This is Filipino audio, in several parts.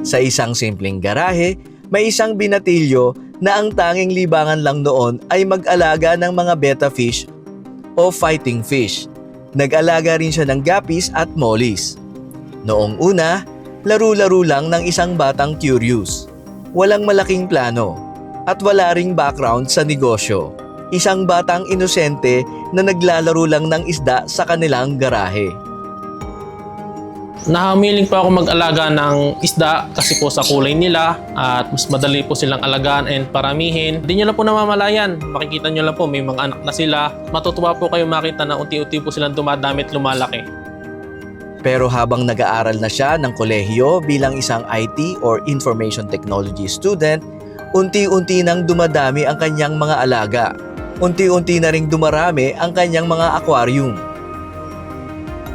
Sa isang simpleng garahe, may isang binatilyo na ang tanging libangan lang noon ay mag-alaga ng mga betta fish o fighting fish. Nag-alaga rin siya ng guppies at mollies. Noong una, laro-laro lang ng isang batang curious. Walang malaking plano at wala ring background sa negosyo. Isang batang inosente na naglalaro lang ng isda sa kanilang garahe. Nahamiling pa ako mag-alaga ng isda kasi po sa kulay nila at mas madali po silang alagaan and paramihin. Hindi nyo lang po namamalayan. Makikita nyo lang po may mga anak na sila. Matutuwa po kayo makita na unti-unti po silang dumadami at lumalaki. Pero habang nag-aaral na siya ng kolehiyo bilang isang IT or Information Technology student, unti-unti nang dumadami ang kanyang mga alaga. Unti-unti na ring dumarami ang kanyang mga aquarium.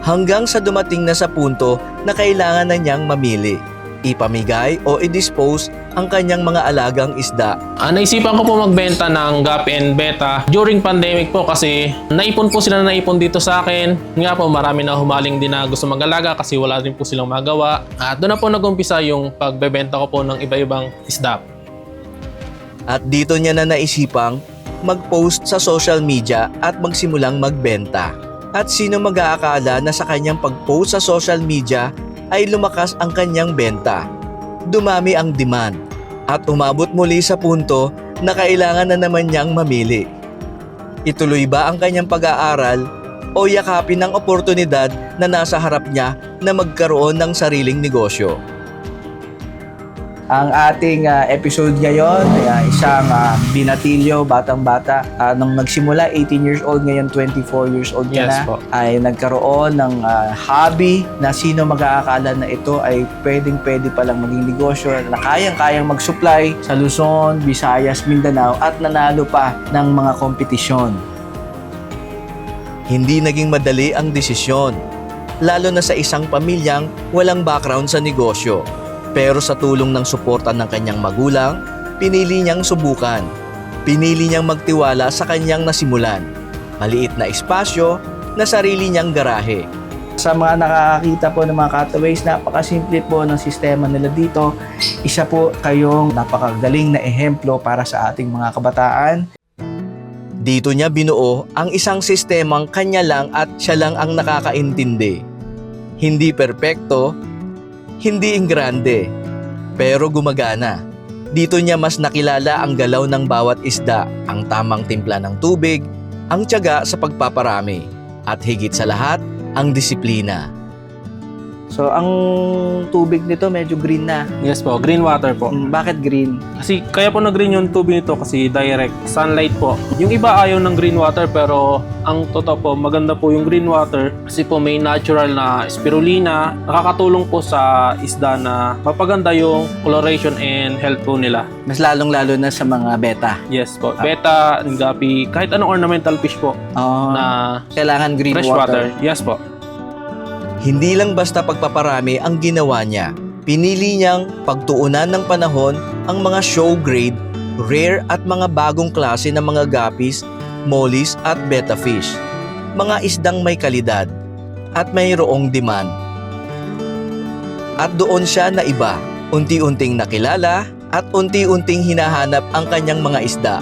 Hanggang sa dumating na sa punto na kailangan na niyang mamili, ipamigay o i-dispose ang kanyang mga alagang isda. Naisipan ko po magbenta ng guppy and betta during pandemic po kasi naipon po sila na naipon dito sa akin. Nga po marami na humaling din na gusto mag-alaga kasi wala rin po silang magawa. At doon na po nag-umpisa yung pagbebenta ko po ng iba-ibang isda. At dito niya na naisipang mag-post sa social media at magsimulang magbenta. At sino mag-aakala na sa kanyang pag-post sa social media ay lumakas ang kanyang benta. Dumami ang demand at umabot muli sa punto na kailangan na naman niyang mamili. Ituloy ba ang kanyang pag-aaral o yakapin ang oportunidad na nasa harap niya na magkaroon ng sariling negosyo? Ang ating episode ngayon ay isang binatilyo, batang-bata. Nung nagsimula, 18 years old, ngayon 24 years old ka Yes na. po. Ay nagkaroon ng hobby na sino mag-aakala na ito ay pwedeng-pwede palang maging negosyo na kayang-kayang mag-supply sa Luzon, Visayas, Mindanao at nanalo pa ng mga kompetisyon. Hindi naging madali ang desisyon, lalo na sa isang pamilyang walang background sa negosyo. Pero sa tulong ng suporta ng kanyang magulang, pinili niyang subukan. Pinili niyang magtiwala sa kanyang nasimulan. Maliit na espasyo na sarili niyang garahe. Sa mga nakakakita po ng mga cutaways, napakasimple po ng sistema nila dito. Isa po kayong napakagaling na ehemplo para sa ating mga kabataan. Dito niya binuo ang isang sistemang kanya lang at siya lang ang nakakaintindi. Hindi perpekto, hindi ingrande, pero gumagana. Dito niya mas nakilala ang galaw ng bawat isda, ang tamang timpla ng tubig, ang tiyaga sa pagpaparami, at higit sa lahat, ang disiplina. So, ang tubig nito medyo green na. Yes po, green water po. Bakit green? Kasi kaya po nag-green yung tubig nito kasi direct sunlight po. Yung iba ayaw ng green water pero ang totoo po maganda po yung green water kasi po may natural na spirulina. Nakakatulong po sa isda na mapaganda yung coloration and health po nila. Mas lalong-lalo na sa mga beta. Yes po, betta, gapi, kahit anong ornamental fish po na Kailangan green fresh water. water. Yes po. Hindi lang basta pagpaparami ang ginawa niya. Pinili niyang pagtuunan ng panahon ang mga show grade, rare at mga bagong klase ng mga guppies, mollies at betta fish. Mga isdang may kalidad at mayroong demand. At doon siya na iba, unti-unting nakilala at unti-unting hinahanap ang kanyang mga isda.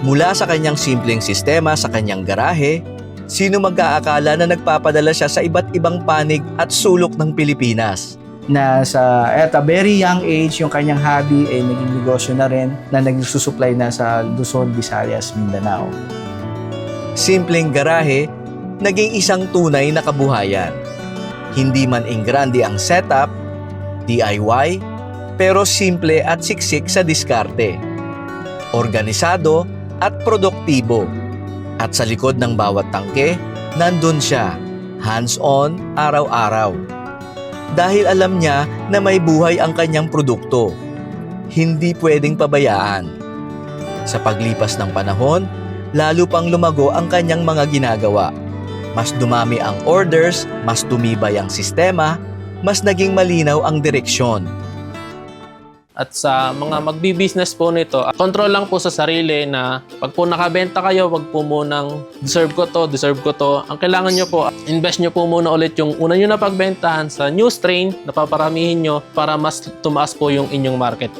Mula sa kanyang simpleng sistema sa kanyang garahe, sino mag-aakala na nagpapadala siya sa iba't ibang panig at sulok ng Pilipinas? Na at a very young age, yung kanyang hobby ay naging negosyo na rin na nagsusupply na sa Luzon, Visayas, Mindanao. Simpleng garahe, naging isang tunay na kabuhayan. Hindi man ingrande ang setup, DIY, pero simple at siksik sa diskarte. Organisado at produktibo. At sa likod ng bawat tangke, nandun siya, hands-on, araw-araw. Dahil alam niya na may buhay ang kanyang produkto. Hindi pwedeng pabayaan. Sa paglipas ng panahon, lalo pang lumago ang kanyang mga ginagawa. Mas dumami ang orders, mas tumibay ang sistema, mas naging malinaw ang direksyon. At sa mga magbi-business po nito, control lang po sa sarili na pag po nakabenta kayo, wag po munang deserve ko to. Ang kailangan nyo po, invest nyo po muna ulit yung una nyo na pagbentahan sa new strain na paparamihin nyo para mas tumaas po yung inyong market.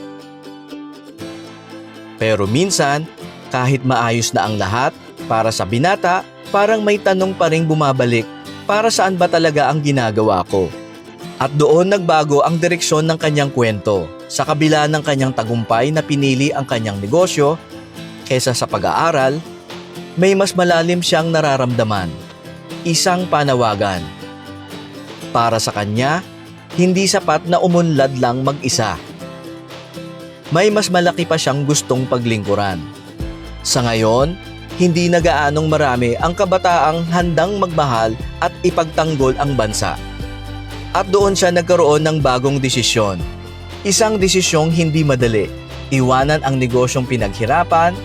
Pero minsan, kahit maayos na ang lahat, para sa binata, parang may tanong pa ring bumabalik, para saan ba talaga ang ginagawa ko? At doon nagbago ang direksyon ng kanyang kwento. Sa kabila ng kanyang tagumpay na pinili ang kanyang negosyo, kesa sa pag-aaral, may mas malalim siyang nararamdaman. Isang panawagan. Para sa kanya, hindi sapat na umunlad lang mag-isa. May mas malaki pa siyang gustong paglingkuran. Sa ngayon, hindi na gaanong marami ang kabataang handang magmahal at ipagtanggol ang bansa. At doon siya nagkaroon ng bagong desisyon. Isang desisyong hindi madali. Iwanan ang negosyong pinaghirapan,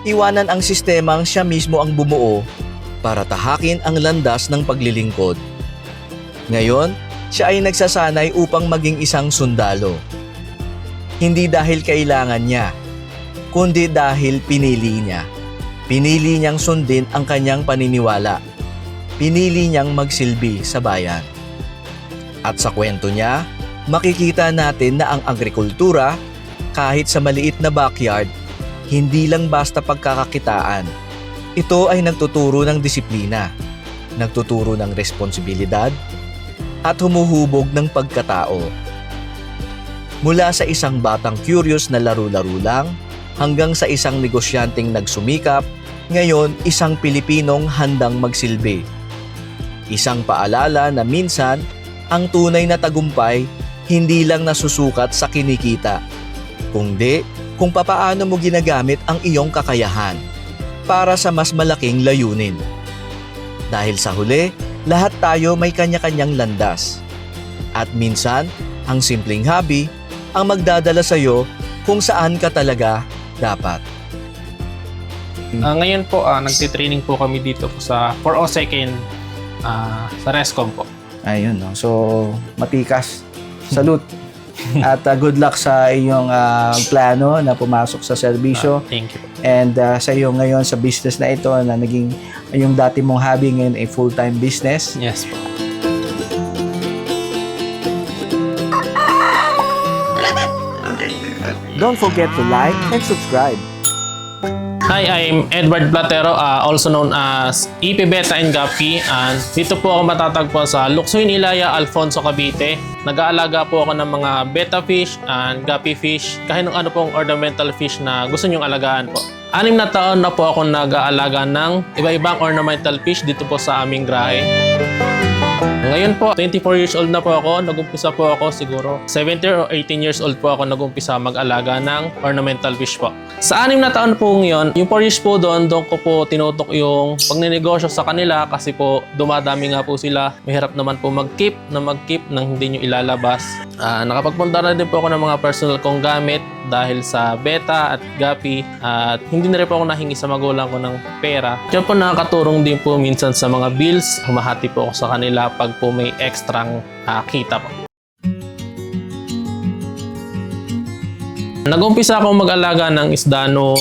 iwanan ang sistemang siya mismo ang bumuo para tahakin ang landas ng paglilingkod. Ngayon, siya ay nagsasanay upang maging isang sundalo. Hindi dahil kailangan niya, kundi dahil pinili niya. Pinili niyang sundin ang kanyang paniniwala. Pinili niyang magsilbi sa bayan. At sa kwento niya, makikita natin na ang agrikultura, kahit sa maliit na backyard, hindi lang basta pagkakakitaan. Ito ay nagtuturo ng disiplina, nagtuturo ng responsibilidad, at humuhubog ng pagkatao. Mula sa isang batang curious na laro-laro lang, hanggang sa isang negosyanteng nagsumikap, ngayon isang Pilipinong handang magsilbi. Isang paalala na minsan, ang tunay na tagumpay hindi lang nasusukat sa kinikita, kundi kung papaano mo ginagamit ang iyong kakayahan para sa mas malaking layunin. Dahil sa huli, lahat tayo may kanya-kanyang landas. At minsan, ang simpleng hobby ang magdadala sa iyo kung saan ka talaga dapat. Ngayon po, nagtitraining po kami dito po sa 402nd sa Rescom po. Ayun, no? So, matikas. Salute. At good luck sa iyong plano na pumasok sa serbisyo. Thank you. And sa iyo ngayon sa business na ito na naging yung dati mong hobby ngayon ay full-time business. Yes po. Don't forget to like and subscribe. Hi, I'm Edward Platero, also known as EP Beta and Gapi. And dito po ako matatagpuan sa Luksuin, Ilaya, Alfonso, Cavite. Nag-aalaga po ako ng mga beta fish and gapi fish, kahit ng ano pong ornamental fish na gusto nyong alagaan po. 6 na taon na po ako nag-aalaga ng iba-ibang ornamental fish dito po sa aming grahe. Ngayon po, 24 years old na po ako. Nag-umpisa po ako siguro 17 or 18 years old po ako nag-umpisa mag-alaga ng ornamental fish po. Sa 6 na taon po ngayon, yung 4 years po doon ko po tinutok yung pagnenegosyo sa kanila kasi po dumadami nga po sila. Mahirap naman po mag-keep nang hindi nyo ilalabas. Nakapagpunta na din po ako ng mga personal kong gamit dahil sa beta at gapi at hindi na rin po ako nahingi sa magulang ko ng pera. Diyan po nakakaturong din po minsan sa mga bills. Humahati po ako sa kanila pag po may ekstrang kita po. Nag-umpisa ako mag-alaga ng isda nung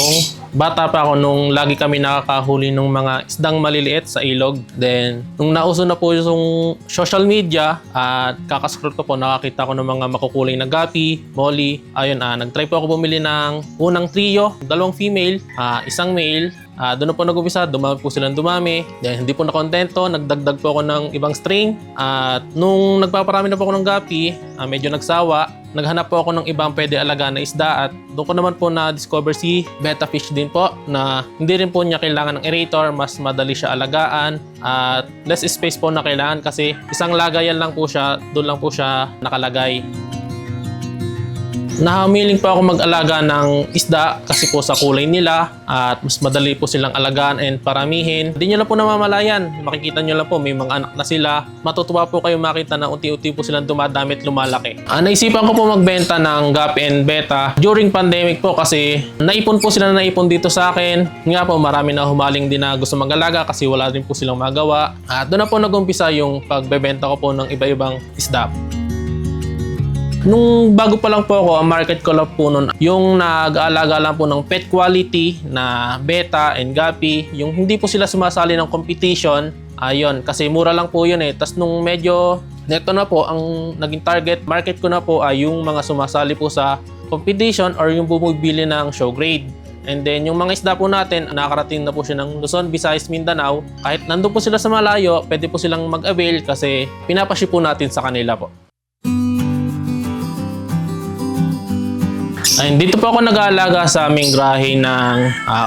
bata pa ako, nung lagi kami nakakahuli ng mga isdang maliliit sa ilog. Then, nung nauso na po yung social media at kakascroll ko po, nakakita ko ng mga makukulay na gapi, molly. Ayun, nag-try po ako bumili ng unang trio, 2 female, 1 male. Doon po nag-umpisa, dumami po silang dumami. Then, hindi po nakontento, nagdagdag po ako ng ibang strain. At nung nagpaparami na po ako ng gapi, medyo nagsawa. Naghanap po ako ng ibang pwede alagaan na isda at doon ko naman po na-discover si beta fish din po na hindi rin po niya kailangan ng aerator, mas madali siya alagaan at less space po na kailangan kasi isang lagayan lang po siya, doon lang po siya nakalagay. Nahamiling po ako mag-alaga ng isda kasi po sa kulay nila at mas madali po silang alagaan and paramihin. Hindi nyo lang po namamalayan. Makikita nyo lang po may mga anak na sila. Matutuwa po kayo makita na unti-unti po silang dumadami at lumalaki. Naisipan ko po magbenta ng gapi and beta during pandemic po kasi naipon po sila na naipon dito sa akin. Nga po marami na humaling din na gusto mag-alaga kasi wala rin po silang magawa. At doon na po nag-umpisa yung pagbebenta ko po ng iba-ibang isda. Nung bago pa lang po ako, ang market ko lang po nun, yung nag-aalaga lang po ng pet quality na beta and guppy, yung hindi po sila sumasali ng competition, ayun, kasi mura lang po yun eh. Tapos nung medyo, neto na po, ang naging target market ko na po ay yung mga sumasali po sa competition or yung bumibili ng show grade. And then yung mga isda po natin, nakakarating na po siya ng Luzon, Visayas, Mindanao. Kahit nandun po sila sa malayo, pwede po silang mag-avail kasi pinapaship po natin sa kanila po. Ayun, dito po ako nag-aalaga sa aming grahe ng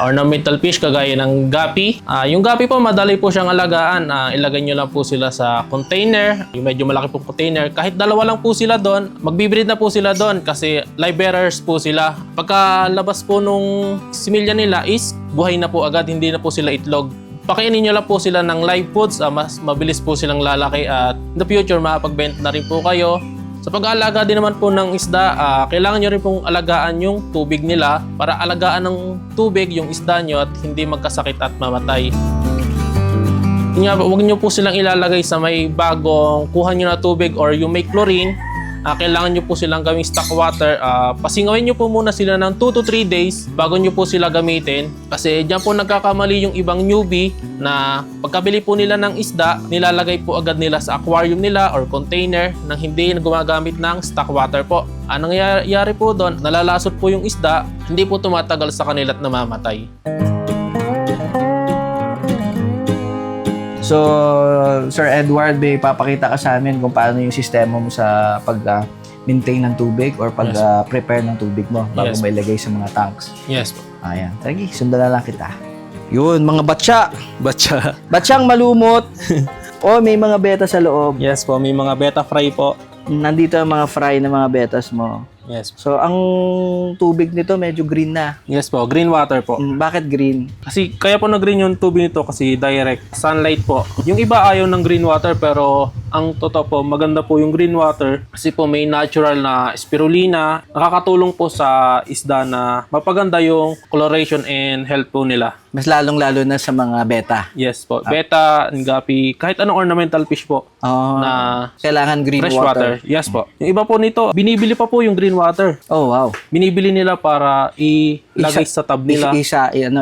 ornamental fish kagaya ng guppy. Yung guppy po, madali po siyang alagaan. Ilagay nyo lang po sila sa container, yung medyo malaki po container. Kahit dalawa lang po sila doon, magbibreed na po sila doon kasi live bearers po sila. Pagkalabas po nung similya nila is buhay na po agad, hindi na po sila itlog. Pakainin nyo lang po sila ng live foods, mas mabilis po silang lalaki at in the future makapagbenta na rin po kayo. Sa pag-aalaga din naman po ng isda, kailangan nyo rin pong alagaan yung tubig nila para alagaan ng tubig yung isda nyo at hindi magkasakit at mamatay. Huwag nyo po silang ilalagay sa may bagong kuha nyo na tubig or yung may chlorine. Kailangan nyo po silang gawing stock water. Pasingawin nyo po muna sila ng 2 to 3 days bago nyo po sila gamitin. Kasi dyan po nagkakamali yung ibang newbie na pagkabili po nila ng isda, nilalagay po agad nila sa aquarium nila or container nang hindi gumagamit ng stock water po. Ang nangyayari po doon, nalalasot po yung isda, hindi po tumatagal sa kanila at namamatay. So, Sir Edward, may papakita ka sa amin kung paano yung sistema mo sa pag-maintain ng tubig or pag-prepare ng tubig mo bago Yes. may ilagay sa mga tanks. Yes po. Ayan. Tagi, sundan na lang kita. Yun, mga batsa. Batcha. Batsyang malumot. O, may mga beta sa loob. Yes po, may mga beta fry po. Nandito ang mga fry ng mga betas mo. Yes po. So, ang tubig nito medyo green na. Yes po, green water po. Bakit green? Kasi kaya po nag-green yung tubig nito kasi direct sunlight po. Yung iba ayaw ng green water pero ang totoo po maganda po yung green water kasi po may natural na spirulina. Nakakatulong po sa isda na mapaganda yung coloration and health po nila. Mas lalong-lalo na sa mga beta. Yes po. Beta, guppy, kahit anong ornamental fish po Oh, na kailangan green fresh water. Yes po. Yung iba po nito, binibili pa po yung green water. Oh, wow. Binibili nila para ilagay sa tub nila.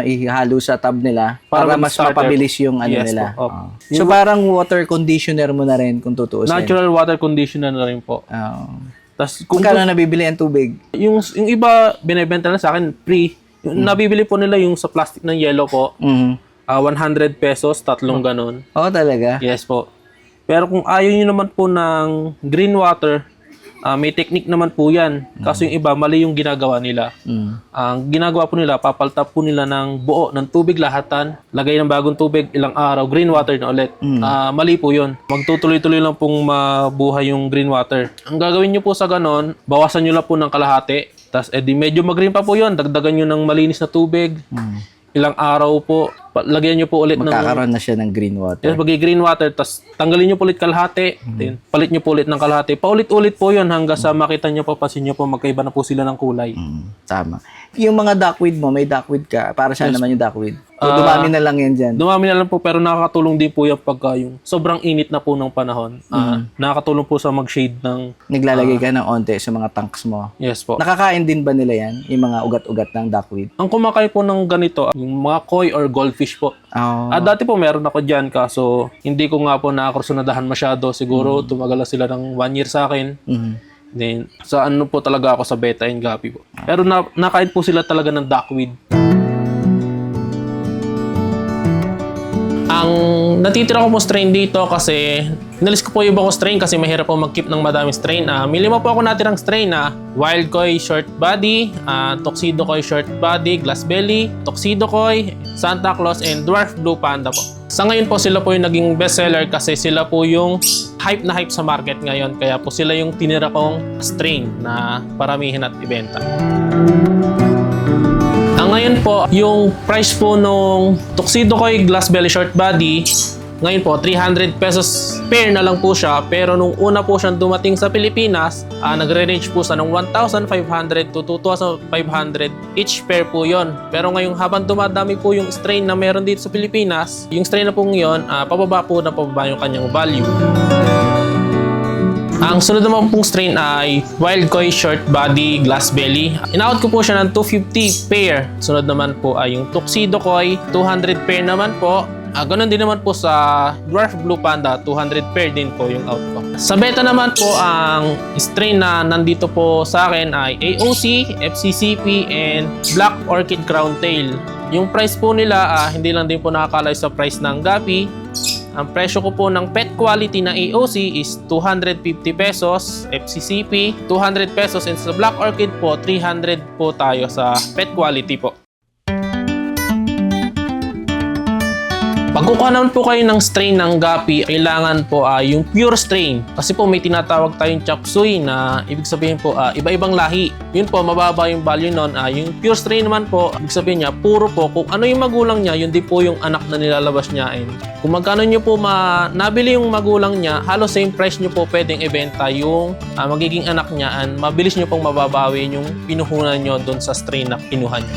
Ihalo sa tub nila Para para mas mag-starter. mapabilis yung ano Yes nila. po. Oh. So parang water conditioner mo na rin kung tutuusin. Natural water conditioner na rin po. Oh. Tas kung Kung nabibili ang tubig? yung iba binebenta na sa akin free. Yung nabibili po nila yung sa plastic ng yellow po. 100 pesos, tatlong ganun. Oo, talaga. Yes po. Pero kung ayaw nyo naman po ng green water, may technique naman po yan. Kaso yung iba, mali yung ginagawa nila. Ang ginagawa po nila, papaltap po nila ng buo ng tubig lahatan, lagay ng bagong tubig, ilang araw, green water na ulit. Mali po yun. Magtutuloy-tuloy lang pong mabuhay yung green water. Ang gagawin nyo po sa ganon, bawasan nyo lang po ng kalahati. Tapos medyo mag-green pa po yun, dagdagan nyo ng malinis na tubig. Ilang araw po, lagyan nyo po ulit Magkakaroon na siya ng green water. Yes, green water, tapos tanggalin nyo po ulit kalahati, then palit nyo po ulit ng kalahati. Paulit-ulit po yun hanggang sa makita nyo po, pasin nyo po, magkaiba na po sila ng kulay. Tama. Yung mga duckweed mo, may duckweed ka. Para saan naman yung duckweed? O dumami na lang yan dyan? Dumami na lang po, pero nakakatulong din po yung pagka yung sobrang init na po ng panahon. Nakakatulong po sa mag-shade ng... Naglalagay ka ng onte sa mga tanks mo. Yes po. Nakakain din ba nila yan? Yung mga ugat-ugat ng duckweed? Ang kumakain po ng ganito, yung mga koi or goldfish po. Oh. Dati po meron ako dyan, kaso hindi ko nga po nakakursunadahan masyado. Siguro tumagal sila ng 1 year sa akin. Then, sa ano po talaga ako sa beta and guppy po. Pero nakain po sila talaga ng duckweed. Ang natitira ko po strain dito kasi inalis ko po yung iba ko strain kasi mahirap po mag-keep ng madaming strain. May 5 po ako natirang strain na Wild Koi Short Body, Tuxedo Koi Short Body, Glass Belly, Tuxedo Koi, Santa Claus, and Dwarf Blue Panda po. Sa ngayon po sila po yung naging bestseller kasi sila po yung hype na hype sa market ngayon. Kaya po sila yung tinira kong strain na paramihin at ibenta. Ngayon po, yung price po nung Tuxedo Koi Glass Belly Short Body, ngayon po, 300 pesos pair na lang po siya. Pero nung una po siyang dumating sa Pilipinas, nagre-range po sa ng 1,500 to 2,500 each pair po yon. Pero ngayong habang dumadami po yung strain na meron dito sa Pilipinas, yung strain na po ngayon, pababa po na pababa yung kanyang value. Ang sunod naman pong strain ay Wild Koi Short Body Glass Belly. Inakot ko po siya ng 250 pair. Sunod naman po ay yung Tuxedo Koi, 200 pair naman po. Ganon din naman po sa Dwarf Blue Panda, 200 pair din po yung out ko. Sa beta naman po, ang strain na nandito po sa akin ay AOC, FCCP, and Black Orchid Crown Tail. Yung price po nila, hindi lang din po nakakalayo sa price ng Gapi. Ang presyo ko po ng pet quality na AOC is 250 pesos, FCCP 200 pesos, and sa Black Orchid po 300 po tayo sa pet quality po. Pag kukuha naman po kayo ng strain ng Gapi, kailangan po yung pure strain. Kasi po may tinatawag tayong chop suey na ibig sabihin po iba-ibang lahi. Yun po, mababa yung value nun. Yung pure strain naman po, ibig sabihin niya, puro po kung ano yung magulang niya, yun din po yung anak na nilalabas niya. And kung magkano nyo po nabili yung magulang niya, halos same price nyo po pwedeng ibenta yung magiging anak niya, and mabilis nyo pong mababawi yung pinuhunan nyo doon sa strain na kinuha nyo.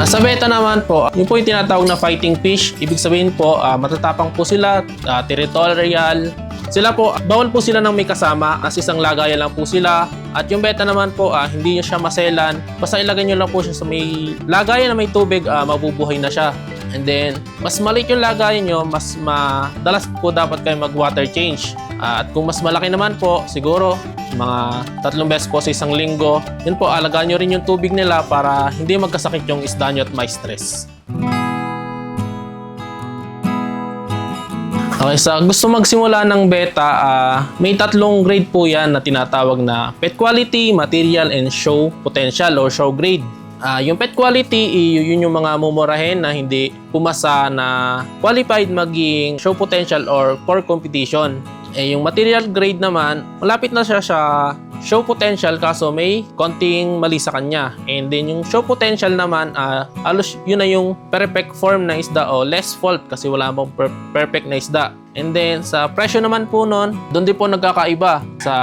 Sa beta naman po, yun po yung tinatawag na fighting fish. Ibig sabihin po, matatapang po sila, territorial. Sila po, bawal po sila ng may kasama, as isang lagayan lang po sila. At yung beta naman po, hindi nyo siya maselan. Basta ilagay nyo lang po siya sa may lagayan na may tubig, mabubuhay na siya. And then, mas maliit yung lagayan nyo, mas madalas po dapat kayo mag-water change. At kung mas malaki naman po, siguro mga 3 beses po sa isang linggo, yun po, alagaan nyo rin yung tubig nila para hindi magkasakit yung isda nyo at may stress. Okay, sa gusto magsimula ng beta, may 3 grade po yan na tinatawag na pet quality, material, and show potential or show grade. Yung pet quality, yun yung mga mumurahin na hindi pumasa na qualified maging show potential or for competition. Yung material grade naman, malapit na siya sa show potential kaso may konting mali sa kanya. And then yung show potential naman, halos yun na yung perfect form na isda o less fault kasi wala pong perfect na isda. And then sa presyo naman po nun, doon din po nagkakaiba. Sa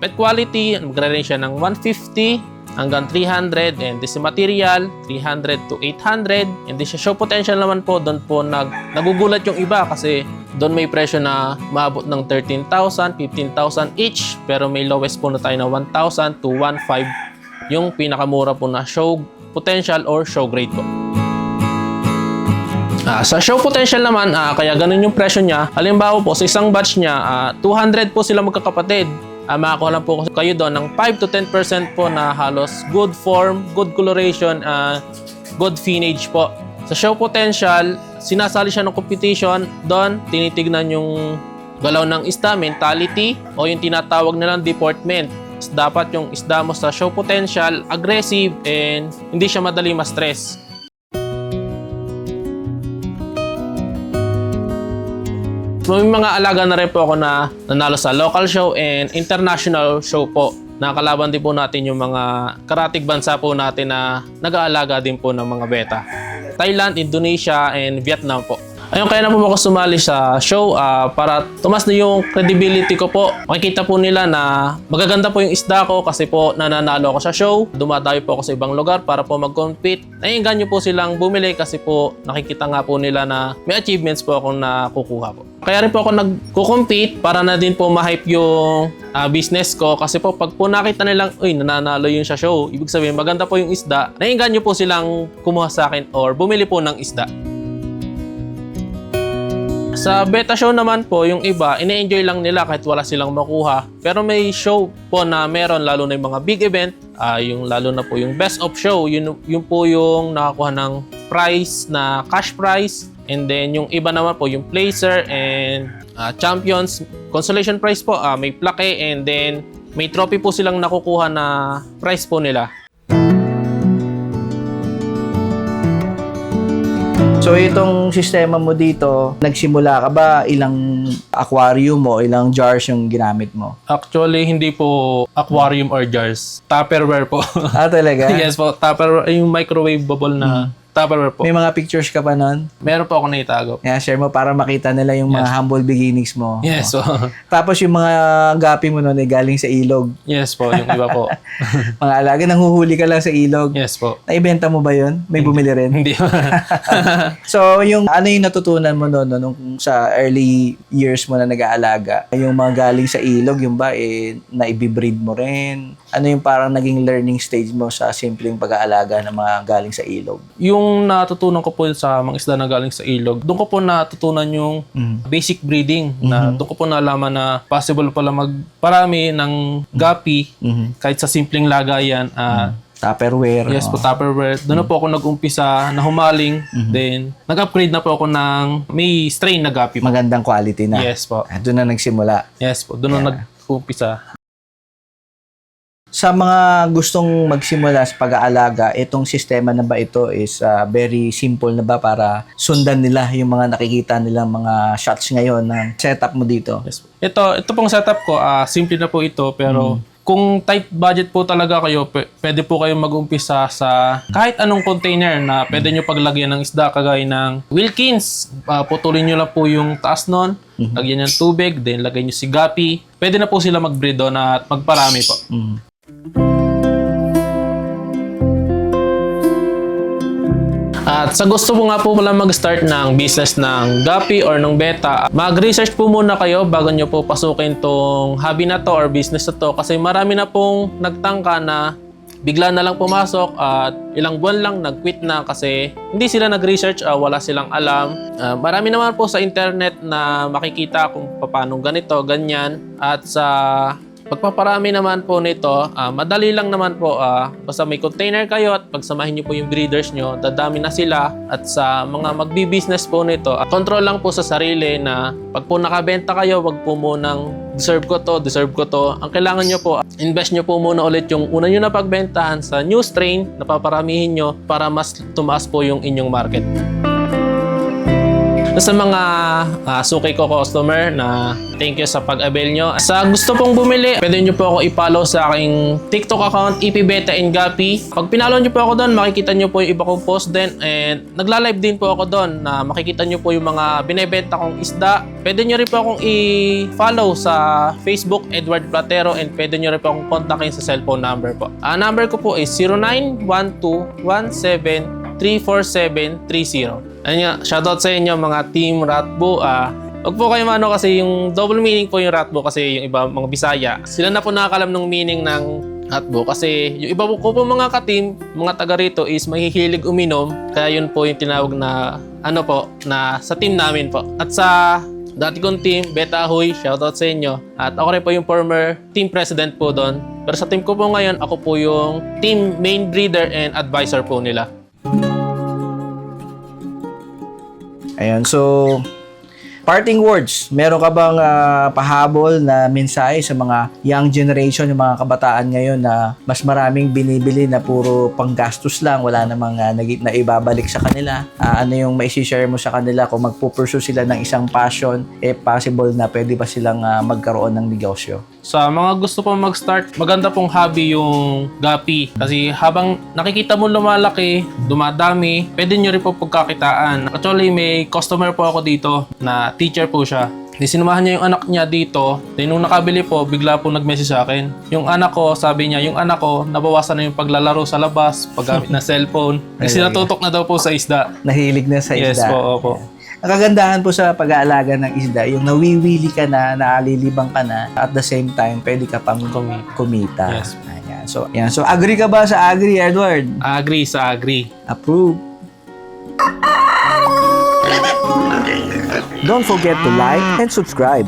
pet quality, magre-range siya ng 150 hanggang 300, and this material 300 to 800, and this show potential naman po, doon po nagugulat yung iba kasi doon may presyo na maabot ng 13,000, 15,000 each, pero may lowest po na tayo na 1,000 to 1,500, yung pinakamura po na show potential or show grade po. Sa show potential naman, kaya ganun yung presyo niya. Halimbawa po, sa isang batch niya, 200 po sila magkakapatid. Makakuha lang po kayo doon ng 5 to 10% po na halos good form, good coloration, good finnage po. Sa show potential, sinasali siya ng competition. Doon, tinitignan yung galaw ng isda, mentality, o yung tinatawag nilang deportment. Dapat yung isda mo sa show potential, aggressive, and hindi siya madali ma-stress. May mga alaga na rin po ako na nanalo sa local show and international show po. Nakakalaban din po natin yung mga karatig bansa po natin na nag-aalaga din po ng mga beta. Thailand, Indonesia, and Vietnam po. Ayun, kaya na po ako sumali sa show para tumas na yung credibility ko po. Makikita po nila na magaganda po yung isda ko kasi po nananalo ako sa show. Dumadayo po ako sa ibang lugar para po mag-compete. Naiinganyo po silang bumili kasi po nakikita nga po nila na may achievements po akong nakukuha po. Kaya rin po ako nag-compete para na din po ma-hype yung business ko kasi po pag po nakita nilang nananalo yung sa show, ibig sabihin maganda po yung isda, naiinganyo po silang kumuha sa akin or bumili po ng isda. Sa beta show naman po, yung iba, ine-enjoy lang nila kahit wala silang makuha. Pero may show po na meron, lalo na yung mga big event, yung lalo na po yung best of show, yun po yung nakakuha ng prize na cash prize. And then yung iba naman po, yung placer and champions, consolation prize po, may plaque, and then may trophy po silang nakukuha na prize po nila. So itong sistema mo dito, nagsimula ka ba, ilang aquarium mo, ilang jars yung ginamit mo? Actually, hindi po aquarium or jars. Tupperware po. Talaga? Yes po, Tupperware, yung microwave bubble na Tupperware po. May mga pictures ka pa nun? Meron po ako naitago. Yeah, share mo para makita nila yung mga humble beginnings mo. Yes, so, Tapos yung mga gapi mo nun ay galing sa ilog. yes po, yung iba po. Mga alaga, nanghuhuli ka lang sa ilog. Yes po. Naibenta mo ba yun? May bumili rin? Hindi. So, yung ano yung natutunan mo noon nung sa early years mo na nag-aalaga? Yung mga galing sa ilog, yung ba na-ibibreed mo rin? Ano yung parang naging learning stage mo sa simpleng pag-aalaga ng mga galing sa ilog? Yung natutunan ko po sa mga isda na galing sa ilog, doon ko po natutunan yung basic breeding. Na doon ko po nalaman na possible pala magparami ng gapi kahit sa simpleng lagayan. Tupperware. Yes po, Tupperware. Doon na po ako nag-umpisa na humaling. Then, nag-upgrade na po ako ng may strain na gapi. Magandang quality na. Yes po. Doon na nagsimula. Yes po. Doon na nag-umpisa. Sa mga gustong magsimula sa pag-aalaga, itong sistema na ba ito is very simple na ba para sundan nila yung mga nakikita nilang mga shots ngayon ng setup mo dito? Yes po. Ito pong setup ko, simple na po ito, pero kung tight budget po talaga kayo, pwede po kayong mag-umpisa sa kahit anong container na pwede nyo paglagyan ng isda kagaya ng Wilkins. Putulin nyo lang po yung taas nun, lagyan nyo ng tubig, then lagay nyo si gapi. Pwede na po sila mag-breed doon at magparami po. At sa gusto po nga po pala mag-start ng business ng gapi or ng beta, mag-research po muna kayo bago nyo po pasukin tong hobby na to or business na to kasi marami na pong nagtangka na bigla na lang pumasok at ilang buwan lang nag-quit na kasi hindi sila nag-research, wala silang alam. Marami naman po sa internet na makikita kung paano ganito, ganyan. At sa pagpaparami naman po nito, madali lang naman po. Basta may container kayo at pagsamahin nyo po yung breeders nyo, dadami na sila. At sa mga magbi-business po nito, control lang po sa sarili na pag po nakabenta kayo, wag po munang deserve ko to. Ang kailangan nyo po, invest nyo po muna ulit yung una nyo na pagbentahan sa new strain na paparamihin nyo para mas tumaas po yung inyong market. Sa mga suki ko customer na thank you sa pag-avail nyo. Sa gusto pong bumili, pwede nyo po ako i-follow sa aking TikTok account, ipbeta and gapi. Pag pinalo nyo po ako doon, makikita nyo po yung iba kong post din and nagla-live din po ako doon na makikita nyo po yung mga binebenta kong isda. Pwede nyo rin po akong i-follow sa Facebook, Edward Platero, and pwede nyo rin po akong kontakin sa cellphone number po. Number ko po is 0912-17-34730. Ayun nga, shoutout sa inyo mga Team Ratbo. Huwag po kayo mano kasi yung double meaning po yung Ratbo kasi yung iba mga Bisaya. Sila na po nakakalam ng meaning ng Ratbo kasi yung iba ko po mga ka-team, mga taga rito is mahihilig uminom. Kaya yun po yung tinawag na na sa team namin po. At sa dati kong team, Beta Ahoy, shoutout sa inyo. At ako rin po yung former team president po doon. Pero sa team ko po ngayon, ako po yung team main breeder and advisor po nila. Ayan, so parting words, meron ka bang pahabol na mensahe sa mga young generation, yung mga kabataan ngayon na mas maraming binibili na puro panggastos lang, wala namang na ibabalik sa kanila? Ano yung maisi-share mo sa kanila kung magpupursue sila ng isang passion, possible na pwede ba silang magkaroon ng negosyo? Sa mga gusto pong mag-start, maganda pong hobby yung gapi. Kasi habang nakikita mo lumalaki, dumadami, pwede nyo rin po pagkakitaan. Actually, may customer po ako dito na teacher po siya. Sinumahan niya yung anak niya dito. Then nung nakabili po, bigla po nag-message sa akin. Yung anak ko, sabi niya, yung anak ko, nabawasan na yung paglalaro sa labas, paggamit na cellphone. Kasi natutok na daw po sa isda. Nahilig na sa isda. Yes po, opo. Ang kagandahan po sa pag-aalaga ng isda, yung nawiwili ka na, naalilibang ka na, at the same time, pwede ka pang kumita. Yes. Ayan. So agree ka ba sa agree, Edward? Agree sa agree. Approve. Don't forget to like and subscribe.